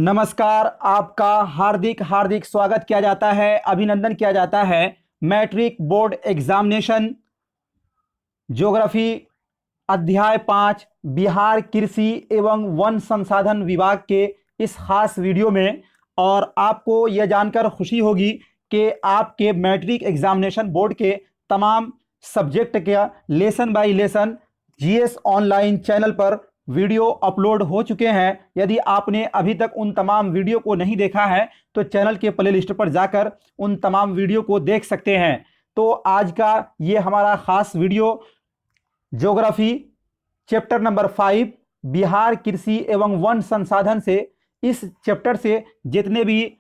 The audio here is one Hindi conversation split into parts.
नमस्कार। आपका हार्दिक हार्दिक स्वागत किया जाता है, अभिनंदन किया जाता है। मैट्रिक बोर्ड एग्जामिनेशन ज्योग्राफी अध्याय 5 बिहार कृषि एवं वन संसाधन विभाग के इस खास वीडियो में। और आपको यह जानकर खुशी होगी कि आपके मैट्रिक एग्जामिनेशन बोर्ड के तमाम सब्जेक्ट का lesson bye lesson GS online channel पर वीडियो अपलोड हो चुके हैं। यदि आपने अभी तक उन तमाम वीडियो को नहीं देखा है तो चैनल के प्लेलिस्ट पर जाकर उन तमाम वीडियो को देख सकते हैं। तो आज का ये हमारा खास video geography chapter number 5 Bihar कृषि एवं वन संसाधन से, इस चैप्टर से जितने भी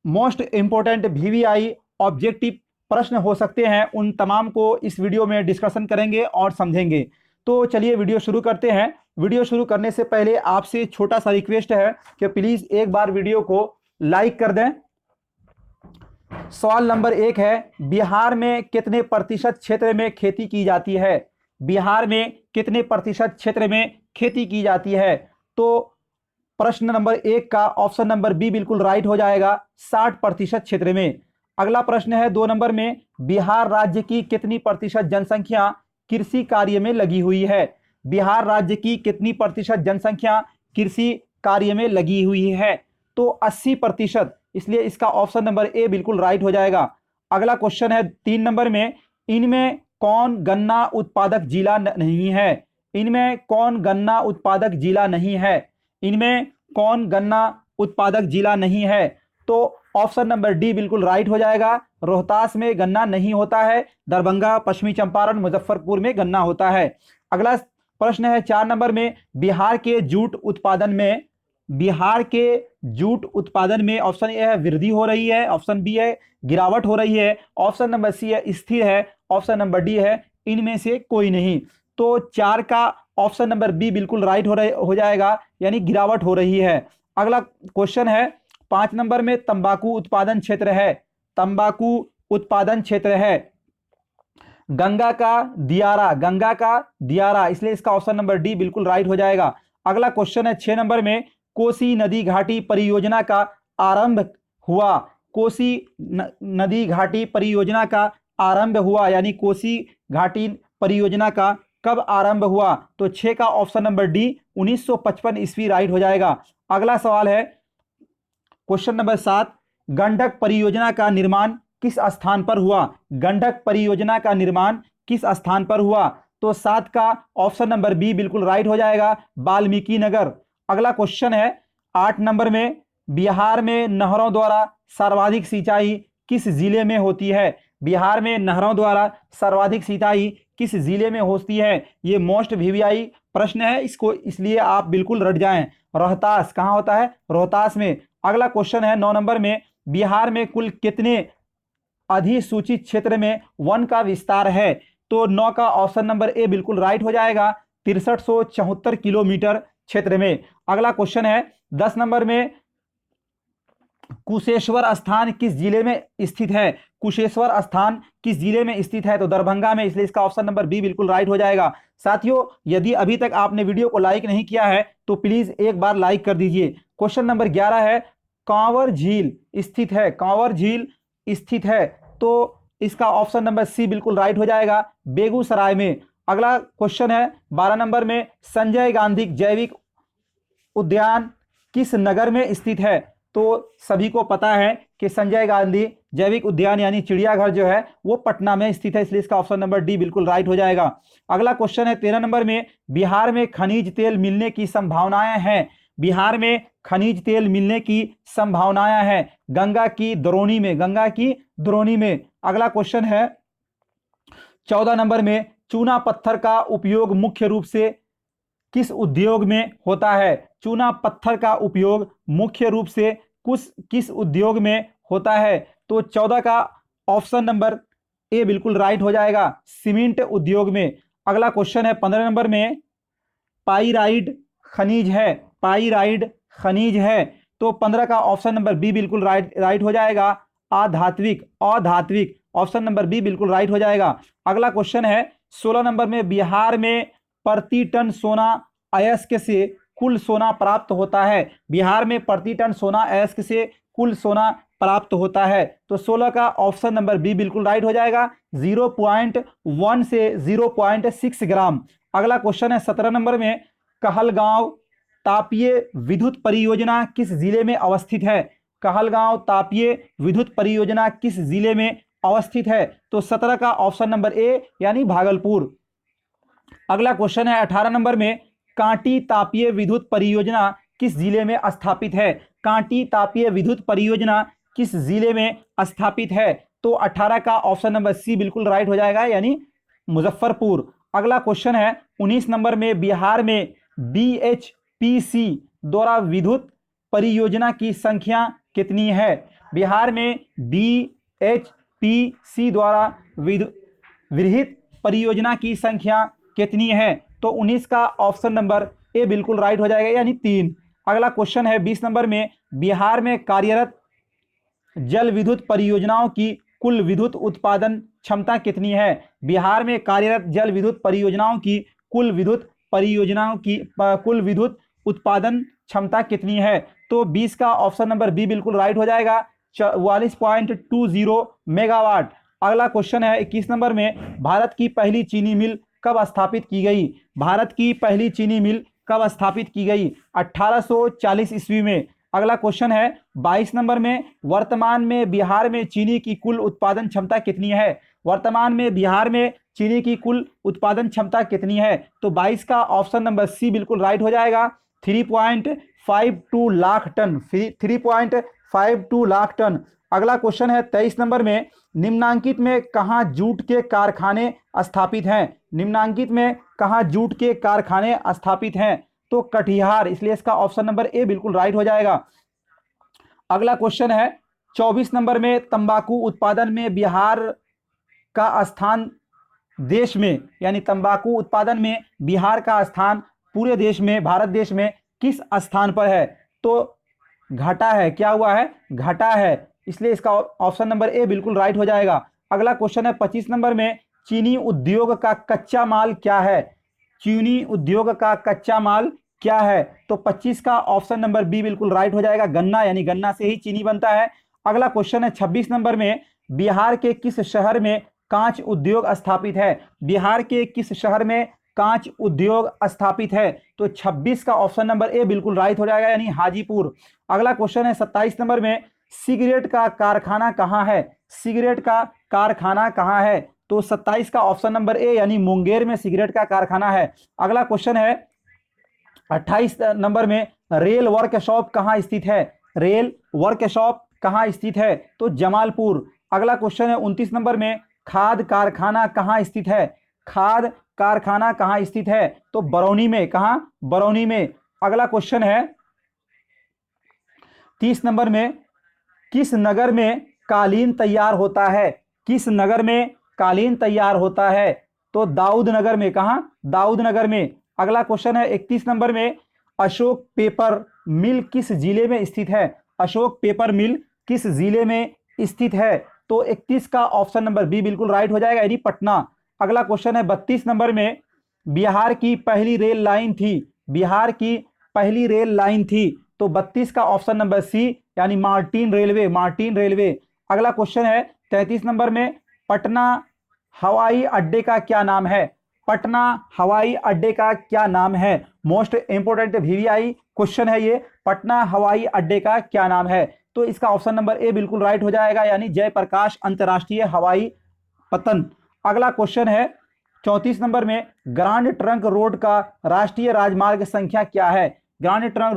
मोस्ट इंपोर्टेंट वीवीआई ऑब्जेक्टिव प्रश्न हो सकते हैं उन तमाम को इस वीडियो में डिस्कशन करेंगे और समझेंगे। तो चलिए वीडियो शुरू करते हैं। वीडियो शुरू करने से पहले आपसे छोटा सा रिक्वेस्ट है कि प्लीज एक बार वीडियो को लाइक कर दें। सवाल नंबर 1 है, बिहार में कितने प्रतिशत क्षेत्र में खेती की जाती है? बिहार में कितने प्रतिशत क्षेत्र में खेती की जाती है? तो प्रश्न नंबर 1 का ऑप्शन नंबर बी बिल्कुल राइट हो जाएगा, 60% क्षेत्र में। अगला प्रश्न है 2 नंबर में, बिहार राज्य की कितनी प्रतिशत जनसंख्या कृषि कार्य में लगी हुई है? बिहार राज्य की कितनी प्रतिशत जनसंख्या कृषि कार्य में लगी हुई है? तो 80%, इसलिए इसका ऑप्शन नंबर ए बिल्कुल राइट हो जाएगा। अगला क्वेश्चन है 3 नंबर में, इनमें कौन गन्ना उत्पादक जिला नहीं है? इनमें कौन गन्ना उत्पादक जिला नहीं है? इनमें कौन गन्ना उत्पादक जिला नहीं है? तो ऑप्शन नंबर डी बिल्कुल राइट हो जाएगा। रोहतास में गन्ना नहीं होता है, दरभंगा, पश्चिमी चंपारण, मुजफ्फरपुर में गन्ना होता है। अगला प्रश्न है 4 नंबर में, बिहार के जूट उत्पादन में, बिहार के जूट उत्पादन में ऑप्शन ए है वृद्धि हो रही है, ऑप्शन बी है गिरावट हो रही है, ऑप्शन नंबर सी है स्थिर है, ऑप्शन नंबर डी है इनमें से कोई नहीं। तो 4 का ऑप्शन नंबर बी बिल्कुल राइट हो जाएगा, यानी गिरावट हो रही है। अगला क्वेश्चन है 5 नंबर में, तंबाकू उत्पादन क्षेत्र है, तंबाकू उत्पादन क्षेत्र है गंगा का दियारा, गंगा का दियारा, इसलिए इसका ऑप्शन नंबर डी बिल्कुल राइट हो जाएगा। अगला क्वेश्चन है 6 नंबर में, कोसी नदी घाटी परियोजना का आरंभ हुआ, कोसी नदी घाटी परियोजना का आरंभ हुआ, यानी कोसी घाटी परियोजना का कब आरंभ हुआ? तो 6 का ऑप्शन नंबर डी 1955 ईस्वी राइट हो जाएगा। अगला सवाल है क्वेश्चन नंबर 7, गंडक परियोजना का निर्माण किस स्थान पर हुआ? गंडक परियोजना का निर्माण किस स्थान पर हुआ? तो 7 का ऑप्शन नंबर बी बिल्कुल राइट हो जाएगा, वाल्मीकि नगर। अगला क्वेश्चन है 8 नंबर में, बिहार में नहरों द्वारा सर्वाधिक सिंचाई किस जिले में होती है? बिहार में नहरों द्वारा सर्वाधिक सिंचाई किस जिले में होती है? ये मोस्ट वीवीआई प्रश्न है, इसको इसलिए आप बिल्कुल रट जाएं। रोहतास कहां होता है? रोहतास में। अगला क्वेश्चन है 9 नंबर में, बिहार में कुल कितने अधिसूचित क्षेत्र में वन का विस्तार है? तो 9 का ऑप्शन नंबर ए बिल्कुल राइट हो जाएगा, 6374 किलोमीटर क्षेत्र में। अगला क्वेश्चन है 10 नंबर में, कुशेश्वर स्थान किस जिले में स्थित है? कुशेश्वर स्थान किस जिले में स्थित है? तो दरभंगा में, इसलिए इसका ऑप्शन नंबर बी बिल्कुल राइट हो जाएगा। साथियों, यदि अभी तक आपने वीडियो को लाइक नहीं किया है तो प्लीज एक बार लाइक कर दीजिए। क्वेश्चन नंबर 11 है, कांवर झील स्थित है, कांवर झील स्थित है, तो इसका ऑप्शन नंबर सी बिल्कुल राइट हो जाएगा, बेगूसराय में। अगला क्वेश्चन है 12 नंबर में, संजय गांधी जैविक उद्यान किस नगर में स्थित है? तो सभी को पता है कि संजय गांधी जैविक उद्यान यानी चिड़ियाघर जो है वो पटना में स्थित है, इसलिए इसका ऑप्शन नंबर डी बिल्कुल राइट हो जाएगा। अगला क्वेश्चन है 13 नंबर में, बिहार में खनिज तेल मिलने की संभावनाएं हैं, बिहार में खनिज तेल मिलने की संभावनाएं हैं गंगा की द्रोणी में, गंगा की द्रोणी में। अगला क्वेश्चन है 14 नंबर में, चूना पत्थर का उपयोग मुख्य रूप से किस उद्योग में होता है? चूना पत्थर का उपयोग मुख्य रूप से किस उद्योग में होता है? तो 14 का ऑप्शन नंबर ए बिल्कुल राइट हो जाएगा, सीमेंट उद्योग में। अगला क्वेश्चन है 15 नंबर में, पाइराइड खनिज है, पाइराइड खनिज है, तो 15 का ऑप्शन नंबर बी बिल्कुल राइट हो जाएगा, अधात्विक, अधात्विक, ऑप्शन नंबर बी बिल्कुल राइट हो जाएगा। अगला क्वेश्चन है 16 नंबर में, बिहार में प्रति टन सोना अयस्क से कुल सोना प्राप्त होता है? बिहार में प्रति टन सोना अयस्क से कुल सोना प्राप्त होता है। तो 16 का ऑप्शन नंबर बी बिल्कुल राइट हो जाएगा, 0.1 से 0.6 ग्राम। अगला क्वेश्चन है 17 नंबर में, कहलगांव तापीय विद्युत परियोजना किस जिले में अवस्थित है? कहलगांव तापीय विद्युत परियोजना किस जिले में अवस्थित है? तो 17 का ऑप्शन नंबर ए यानी भागलपुर। अगला क्वेश्चन है 18 नंबर में, कांटी तापीय विद्युत परियोजना किस जिले में स्थापित है? कांटी तापीय विद्युत परियोजना किस जिले में स्थापित है? तो 18 का ऑप्शन नंबर सी बिल्कुल राइट हो जाएगा, यानी मुजफ्फरपुर। अगला क्वेश्चन है 19 नंबर में, बिहार में BHPC द्वारा विद्युत परियोजना की संख्या कितनी है? बिहार में BHPC द्वारा विद्युत परियोजना की संख्या कितनी है? तो 19 का ऑप्शन नंबर ए बिल्कुल राइट हो जाएगा, यानी 3। अगला क्वेश्चन है 20 नंबर में, बिहार में कार्यरत जल विद्युत परियोजनाओं की कुल विद्युत उत्पादन क्षमता कितनी है? बिहार में कार्यरत जल विद्युत परियोजनाओं की कुल विद्युत उत्पादन क्षमता कितनी है? तो 20 का ऑप्शन नंबर बी बिल्कुल राइट हो जाएगा, 44.20 मेगावाट। अगला क्वेश्चन है 21 नंबर में, भारत की पहली चीनी मिल कब स्थापित की गई? भारत की पहली चीनी मिल कब स्थापित की गई? 1840 ईस्वी में। अगला क्वेश्चन है 22 नंबर में, वर्तमान में बिहार में चीनी की कुल उत्पादन क्षमता कितनी है? वर्तमान में बिहार में चीनी की कुल उत्पादन क्षमता कितनी है? तो 22 का ऑप्शन नंबर सी बिल्कुल राइट हो जाएगा, 3.52 लाख टन, 3.52 लाख टन। अगला क्वेश्चन है 23 नंबर में, निम्नांकित में कहाँ जूट के कारखाने स्थापित हैं? निम्नांकित में कहाँ जूट के कारखाने स्थापित हैं? तो कटिहार, इसलिए इसका ऑप्शन नंबर ए बिल्कुल राइट हो जाएगा। अगला क्वेश्चन है 24 नंबर में, तंबाकू उत्पादन में बिहार का स्थान देश में, यानी तंबाकू उत्पादन में बिहार का स्थान पूरे देश में, भारत देश में किस स्थान पर है? तो घटा है, क्या हुआ है? घटा है, इसलिए इसका ऑप्शन नंबर ए बिल्कुल राइट हो जाएगा। अगला क्वेश्चन है 25 नंबर में, चीनी उद्योग का कच्चा माल क्या है? चीनी उद्योग का कच्चा माल क्या है? तो 25 का ऑप्शन नंबर बी बिल्कुल राइट हो जाएगा, गन्ना, यानी गन्ना से ही चीनी बनता है। अगला क्वेश्चन है 26 नंबर में, बिहार के किस शहर में कांच उद्योग स्थापित है? बिहार के किस शहर में कांच उद्योग स्थापित है? तो 26 का ऑप्शन नंबर ए बिल्कुल राइट हो जाएगा, यानी हाजीपुर। अगला क्वेश्चन है 27 नंबर में, सिगरेट का कारखाना कहाँ है? सिगरेट का कारखाना कहाँ है? तो 27 का ऑप्शन नंबर ए यानी मुंगेर में सिगरेट का कारखाना है। अगला क्वेश्चन है 28 नंबर में, रेल वर्कशॉप कहाँ स्थित है? रेल वर्कशॉप कहाँ स्थित है? तो जमालपुर। अगला क्वेश्चन है 29 नंबर में, खाद कारखाना कहाँ स्थित है? खाद कारखाना कहाँ स्थित है? तो बरौनी में। कहाँ? बरौनी में। अगला क्वेश्चन है 30 नंबर में, किस नगर में कालीन तैयार होता है? किस नगर में कालीन तैयार होता है? तो दाऊद नगर में। कहाँ? दाऊद नगर में। अगला क्वेश्चन है 31 नंबर में, अशोक पेपर मिल किस जिले में स्थित है? अशोक पेपर मिल किस जिले में स्थित है? तो 31 का ऑप्शन नंबर बी बिल्कुल राइट हो जाएगा, यानी पटना। अगला क्वेश्चन है 32 नंबर में, बिहार की पहली रेल लाइन थी। बिहार की पहली रेल लाइन थी। तो 32 का ऑप्शन नंबर सी यानी मार्टिन रेलवे। Martin railway. अगला क्वेश्चन है 33 नंबर में, पटना हवाई अड्डे का क्या नाम है? पटना हवाई अड्डे का क्या नाम है? मोस्ट इंपोर्टेंट VVI क्वेश्चन है ये, पटना हवाई अड्डे का क्या नाम है? तो इसका ऑप्शन नंबर ए बिल्कुल राइट हो जाएगा, यानी जयप्रकाश अंतर्राष्ट्रीय हवाई पतन। अगला क्वेश्चन है 34 नंबर में, ग्रांड ट्रंक रोड का राष्ट्रीय राजमार्ग संख्या क्या है? ग्रांड ट्रंक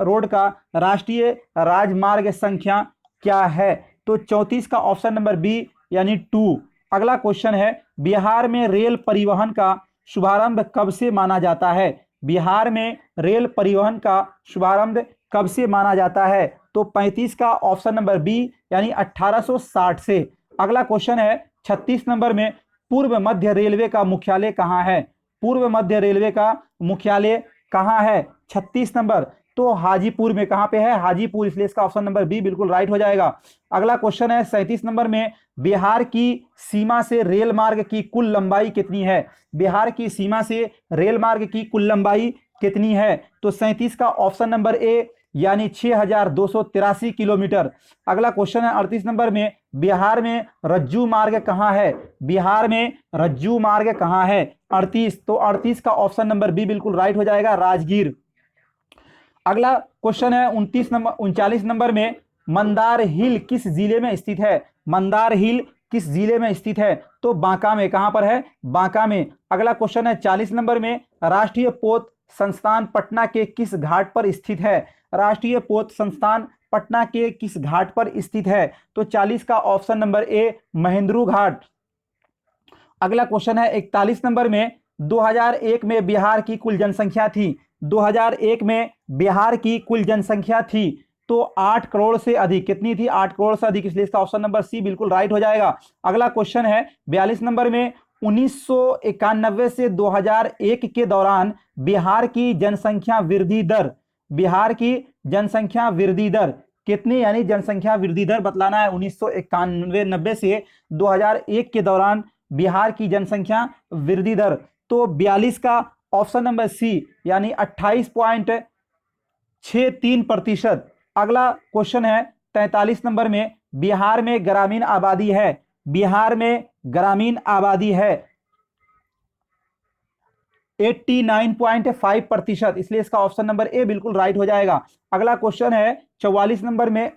रोड का राष्ट्रीय राजमार्ग संख्या क्या है? तो 34 का ऑप्शन नंबर बी यानी 2। अगला क्वेश्चन है, बिहार में रेल परिवहन का शुभारंभ कब से माना जाता है? बिहार में रेल परिवहन का शुभारंभ कब से माना जाता है? तो 35 का ऑप्शन नंबर बी यानी 1860 से। अगला क्वेश्चन है 36 नंबर में, पूर्व मध्य रेलवे का मुख्यालय कहाँ है? पूर्व मध्य रेलवे का मुख्यालय कहाँ है? 36 नंबर। तो हाजीपुर में। कहाँ पे है? हाजीपुर, इसलिए इसका ऑप्शन नंबर बी बिल्कुल राइट हो जाएगा। अगला क्वेश्चन है 37 नंबर में, बिहार की सीमा से रेल मार्ग की कुल लंबाई कितनी है? बिहार की सीमा से रेल मार्ग की कुल लंबाई कितनी है? तो 37 का ऑप्शन नंबर ए यानी 6283 किलोमीटर। अगला क्वेश्चन है 38 नंबर में, बिहार में रज्जू मार्ग कहाँ है? बिहार में रज्जू मार्ग कहाँ है? 38, तो 38 का ऑप्शन नंबर बी बिल्कुल राइट हो जाएगा, राजगीर। अगला क्वेश्चन है 39 नंबर में, मंदार हिल किस जिले में स्थित है? मंदार हिल किस जिले में स्थित है? तो बांका में। कहां पर है? बांका में। अगला क्वेश्चन है 40 नंबर में, राष्ट्रीय पोत संस्थान पटना के किस घाट पर स्थित है? राष्ट्रीय पोत संस्थान पटना के किस घाट पर स्थित है? तो 40 का ऑप्शन नंबर ए महेंद्रू घाट। अगला क्वेश्चन है 41 नंबर में, 2001 में बिहार की कुल जनसंख्या थी। 2001 में बिहार की कुल जनसंख्या थी तो 8 करोड़ से अधिक। कितनी थी? 8 करोड़ से अधिक, इसलिए इसका ऑप्शन नंबर सी बिल्कुल राइट हो जाएगा। अगला क्वेश्चन है 42 नंबर में, 1991 से 2001 के दौरान बिहार की जनसंख्या वृद्धि दर, बिहार की जनसंख्या वृद्धि दर कितनी, यानी जनसंख्या वृद्धि दर बतलाना है। 1991 से 2001 के दौरान बिहार की जनसंख्या वृद्धि दर, तो 42 का ऑप्शन नंबर सी यानी 28.63%। अगला क्वेश्चन है 43 नंबर में, बिहार में ग्रामीण आबादी है, बिहार में ग्रामीण आबादी है 89.5%, इसलिए इसका ऑप्शन नंबर ए बिल्कुल राइट हो जाएगा। अगला क्वेश्चन है 44 नंबर में,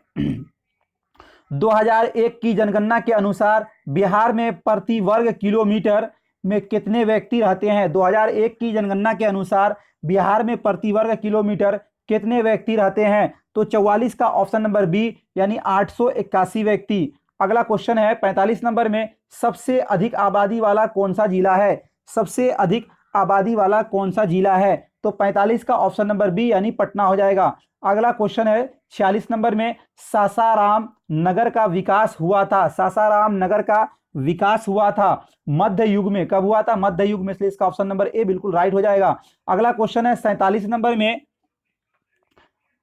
2001 की जनगणना के अनुसार बिहार में प्रति वर्ग किलोमीटर में कितने व्यक्ति रहते हैं? 2001 की जनगणना के अनुसार बिहार में प्रति वर्ग किलोमीटर कितने व्यक्ति रहते हैं? तो 44 का ऑप्शन नंबर बी यानी 881 व्यक्ति। अगला क्वेश्चन है 45 नंबर में, सबसे अधिक आबादी वाला कौन सा जिला है? सबसे अधिक आबादी वाला कौन सा जिला है? तो 45 का ऑप्शन नंबर बी यानी पटना हो जाएगा। अगला क्वेश्चन है 46 नंबर में, सासाराम नगर का विकास हुआ था, सासाराम नगर का विकास हुआ था मध्य युग में। कब हुआ था? मध्य युग में, इसलिए इसका ऑप्शन नंबर ए बिल्कुल राइट हो जाएगा। अगला क्वेश्चन है 47 नंबर में,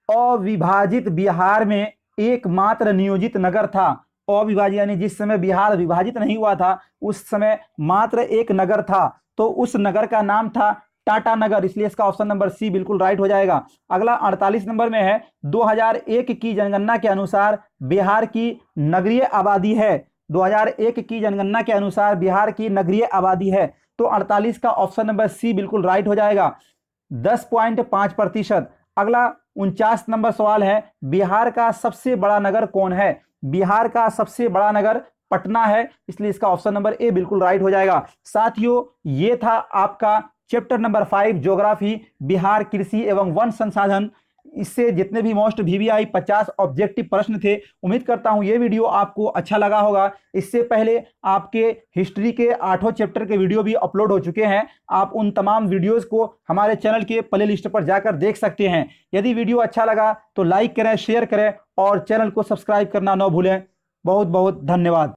अविभाजित बिहार में एकमात्र नियोजित नगर था। अविभाजित यानी जिस समय बिहार विभाजित नहीं हुआ था उस समय मात्र एक नगर था, तो उस नगर का नाम था टाटा नगर, इसलिए इसका ऑप्शन नंबर सी बिल्कुल राइट हो जाएगा। अगला 48 नंबर में है, 2001 की जनगणना के अनुसार बिहार की नगरीय आबादी है, 2001 की जनगणना के अनुसार बिहार की नगरीय आबादी है, तो 48 का ऑप्शन नंबर सी बिल्कुल राइट हो जाएगा, 10.5%। अगला 49 नंबर सवाल है, बिहार का सबसे बड़ा नगर कौन है? बिहार का सबसे बड़ा नगर पटना है, इसलिए इसका ऑप्शन नंबर ए बिल्कुल राइट हो जाएगा। साथियों, ये था आपका चैप्टर नंबर 5 ज्योग्राफी, बिहार कृषि एवं वन संसाधन। इससे जितने भी मोस्ट VVI 50 ऑब्जेक्टिव प्रश्न थे, उम्मीद करता हूं ये वीडियो आपको अच्छा लगा होगा। इससे पहले आपके हिस्ट्री के 8 चैप्टर के वीडियो भी अपलोड हो चुके हैं, आप उन तमाम वीडियोस को हमारे चैनल के प्ले लिस्ट पर जाकर देख सकते हैं। यदि वीडियो अच्छा लगा तो लाइक करें, शेयर करें और चैनल को सब्सक्राइब करना न भूलें। बहुत बहुत धन्यवाद।